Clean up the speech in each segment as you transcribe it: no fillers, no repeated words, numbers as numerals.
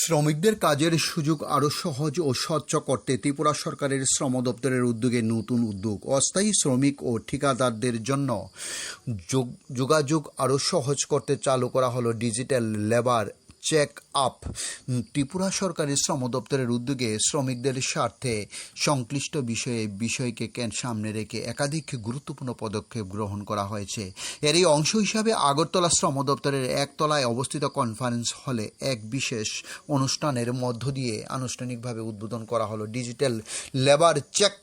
শ্রমিকদের কাজের সুযোগ আরও সহজ ও স্বচ্ছ করতে ত্রিপুরা সরকারের শ্রম দপ্তরের উদ্যোগে নতুন উদ্যোগ। অস্থায়ী শ্রমিক ও ঠিকাদারদের জন্য যোগাযোগ আরও সহজ করতে চালু করা হলো digital labour check up. Tripura সরকারের শ্রম দপ্তরের উদ্যোগে শ্রমিকদের স্বার্থে সংশ্লিষ্ট বিষয়কে সামনে রেখে একাধিক গুরুত্বপূর্ণ পদক্ষেপ গ্রহণ করা হয়েছে। এরই অংশ হিসাবে আগরতলা শ্রম দপ্তরের একতলায় অবস্থিত কনফারেন্স হলে এক বিশেষ অনুষ্ঠানের মধ্য দিয়ে আনুষ্ঠানিকভাবে উদ্বোধন করা হলো ডিজিটাল লেবার চেক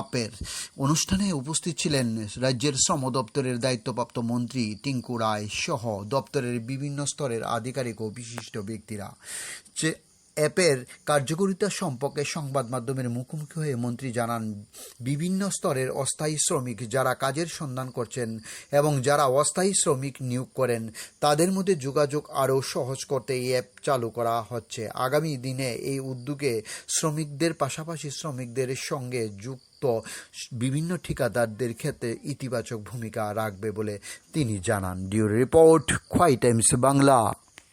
আপের। অনুষ্ঠানে উপস্থিত ছিলেন রাজ্যের শ্রম দপ্তরের দায়িত্বপ্রাপ্ত মন্ত্রী টিঙ্কু রায় সহ দপ্তরের বিভিন্ন স্তরের আধিকারিক ও বিশিষ্ট ব্যক্তিরা। অ্যাপের কার্যকারিতা সম্পর্কে সংবাদ মাধ্যমের মুখোমুখি হয়ে মন্ত্রী জানান, বিভিন্ন স্তরের অস্থায়ী শ্রমিক যারা কাজের সন্ধান করছেন এবং যারা অস্থায়ী শ্রমিক নিয়োগ করেন তাদের মধ্যে যোগাযোগ আরও সহজ করতে এই অ্যাপ চালু করা হচ্ছে। আগামী দিনে এই উদ্যোগে শ্রমিকদের পাশাপাশি শ্রমিকদের সঙ্গে যুক্ত বিভিন্ন ঠিকাদারদের ক্ষেত্রে ইতিবাচক ভূমিকা রাখবে বলে তিনি জানান। ডিউরি রিপোর্ট, খোয়াই টাইমস বাংলা।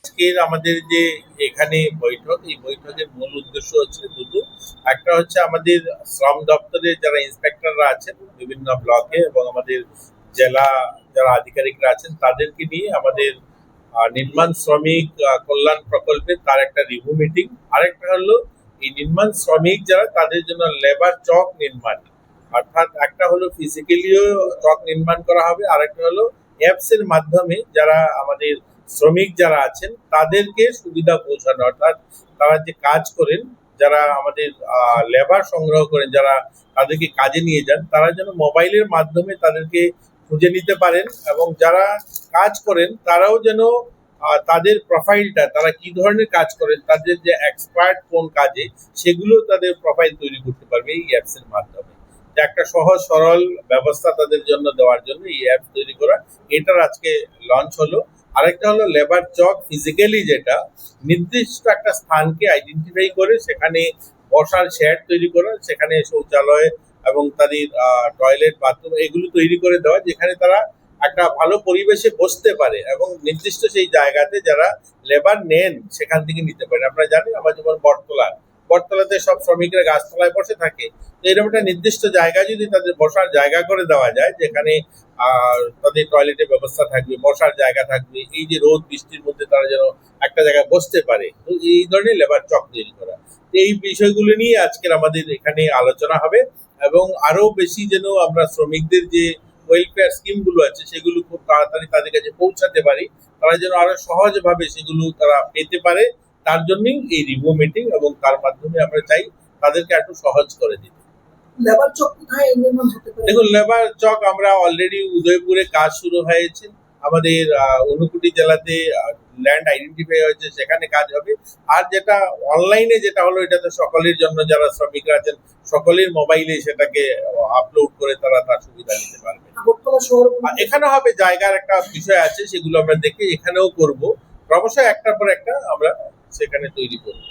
আজকের আমাদের যে এখানে বৈঠক, এই বৈঠকের মূল উদ্দেশ্য হচ্ছে দুটো। একটা হচ্ছে আমাদের শ্রম দপ্তরের যারা ইন্সপেক্টররা আছেন বিভিন্ন ব্লকে এবং আমাদের জেলা যারা আধিকারিকরা আছেন তাদেরকে নিয়ে আমাদের নির্মাণ শ্রমিক কল্যাণ প্রকল্পে তার একটা রিভিউ মিটিং। আরেকটা হলো এই নির্মাণ শ্রমিক যারা তাদের জন্য লেবার চক নির্মাণ, অর্থাৎ একটা হলো ফিজিক্যালিও চক নির্মাণ করা হবে, আরেকটা হলো অ্যাপস এর মাধ্যমে যারা আমাদের শ্রমিক যারা আছেন তাদেরকে সুবিধা পৌঁছানো, অর্থাৎ তারা যে কাজ করেন, যারা আমাদের লেবার সংগ্রহ করেন, যারা তাদেরকে কাজে নিয়ে যান, তারা যেন মোবাইলের মাধ্যমে তাদেরকে খুঁজে নিতে পারেন এবং যারা কাজ করেন তারাও যেন তাদের প্রোফাইলটা, তারা কি ধরনের কাজ করেন, তাদের যে এক্সপার্ট কোন কাজে, সেগুলো তাদের প্রোফাইল তৈরি করতে পারবে এই অ্যাপস এর মাধ্যমে। একটা সহজ সরল ব্যবস্থা তাদের জন্য দেওয়ার জন্য এই অ্যাপ তৈরি করা, এটার আজকে লঞ্চ হলো। আরেকটা হলো লেবার চক ফিজিক্যালি, যেটা নির্দিষ্ট একটা স্থানকে আইডেন্টিফাই করে সেখানে বসার শেড তৈরি করা, সেখানে শৌচালয় এবং তাদের টয়লেট বাথরুম এগুলো তৈরি করে দেওয়া, যেখানে তারা একটা ভালো পরিবেশে বসতে পারে এবং নির্দিষ্ট সেই জায়গাতে যারা লেবার নেন সেখান থেকে নিতে পারে। আপনারা জানেন আমার যেমন বটতলাতে সব শ্রমিকরা গাছতলায় বসে থাকে, তো এরকম একটা নির্দিষ্ট জায়গা যদি তাদের বসার জায়গা করে দেওয়া যায়, যেখানে তাদের টয়লেটের ব্যবস্থা থাকবে, বসার জায়গা থাকবে, এই যে রোদ বৃষ্টির মধ্যে তারা যেন একটা জায়গায় বসতে পারে, তো এই ধরনের লেবার চক তৈরি করা। এই বিষয়গুলো নিয়ে আজকের আমাদের এখানে আলোচনা হবে এবং আরো বেশি যেন আমরা শ্রমিকদের যে ওয়েলফেয়ার স্কিম গুলো আছে সেগুলো খুব তাড়াতাড়ি তাদের কাছে পৌঁছাতে পারি, তারা যেন আরো সহজভাবে সেগুলো তারা পেতে পারে, তার জন্যই এই রিভিউ মিটিং এবং তার মাধ্যমে আমরা চাই তাদেরকে একটু সহজ করে দিতে। লেবার চক কোথায় নির্মাণ হতে পারে? দেখুন, লেবার চক আমরা অলরেডি উদয়পুরে কাজ শুরু হয়েছে, আমাদের ঊনকোটি জেলাতে ল্যান্ড আইডেন্টিফাই হয়েছে, সেখানে কাজ হবে। আর যেটা অনলাইনে যেটা হলো, এটা তো সকলের জন্য, যারা শ্রমিকরা আছেন সকলের মোবাইলে সেটাকে আপলোড করে তারা তার সুবিধা নিতে পারবে। এখানে হবে জায়গার একটা বিষয় আছে, সেগুলো আমরা দেখে এখানেও করব, ক্রমশ একটার পর একটা আমরা সেখানে তৈরি করবো।